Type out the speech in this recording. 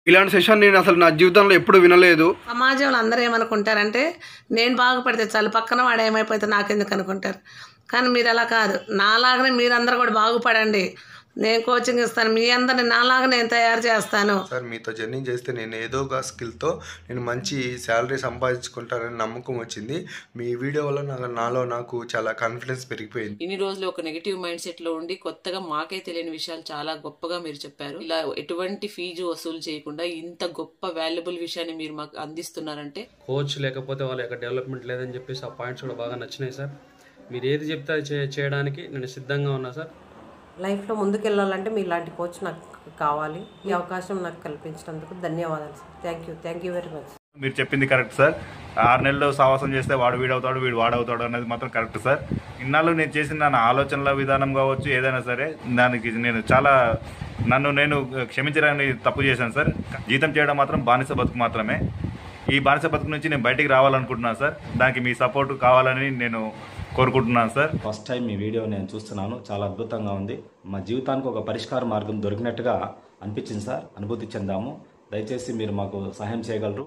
ఇలాంటి సెషన్ నేను అసలు నా జీవితంలో ఎప్పుడు వినలేదు. సమాజంలో అందరూ ఏమనుకుంటారంటే నేను బాగుపడితే చాలు, పక్కన వాడు ఏమైపోతే నాకెందుకు అనుకుంటారు. కానీ మీరు అలా కాదు, నాలాగనే మీరందరూ కూడా బాగుపడండి. నేను కోచింగ్ ఇస్తాను, మీ అందరిని నాలాగా నేను తయారు చేస్తాను. సార్ మీతో జర్నీ చేస్తే నేను ఏదో ఒక స్కిల్తో నేను మంచి శాలరీ సంపాదించుకుంటానని నమ్మకం వచ్చింది. మీ వీడియో వల్ల నాలో నాకు చాలా కాన్ఫిడెన్స్ పెరిగిపోయింది. ఇన్ని రోజులు ఒక నెగిటివ్ మైండ్ సెట్ లో ఉండి కొత్తగా మాకే తెలియని విషయాలు చాలా గొప్పగా మీరు చెప్పారు. ఇలా ఎటువంటి ఫీజు వసూలు చేయకుండా ఇంత గొప్ప వాల్యుబుల్ విషయాన్ని మీరు మాకు అందిస్తున్నారంటే, కోచ్ లేకపోతే వాళ్ళ యొక్క డెవలప్మెంట్ లేదని చెప్పేసి ఆ పాయింట్స్ కూడా బాగా నచ్చినాయి సార్. మీరు ఏది చెప్తే అది చేయడానికి నేను సిద్ధంగా ఉన్నా సార్. లైఫ్లో ముందుకెళ్ళాలంటే మీలాంటి కోచ్ నాకు కావాలి. ఈ అవకాశం నాకు కల్పించినందుకు ధన్యవాదాలు sir. Thank you very much. మీరు చెప్పింది కరెక్ట్ సార్. 6 నెలలు సావాసం చేస్తే వాడు వీడవుతాడు, వీడు వాడవుతాడు అనేది మాత్రం కరెక్ట్ సార్. ఇన్నాళ్ళు నేను చేసిన నా ఆలోచనల విధానం కావచ్చు, ఏదైనా సరే దానికి నేను చాలా నన్ను నేను క్షమించడానికి తప్పు చేశాను సార్. జీతం చేయడం మాత్రం బానిస బతుకు మాత్రమే. ఈ బానిస బతుకు నుంచి నేను బయటికి రావాలనుకుంటున్నాను సార్. దానికి మీ సపోర్ట్ కావాలని నేను కోరుకుంటున్నాను సార్. ఫస్ట్ టైం మీ వీడియో నేను చూస్తున్నాను, చాలా అద్భుతంగా ఉంది. మా జీవితానికి ఒక పరిష్కార మార్గం దొరికినట్టుగా అనిపించింది సార్. అనుభూతి చెందాము. దయచేసి మీరు మాకు సహాయం చేయగలరు.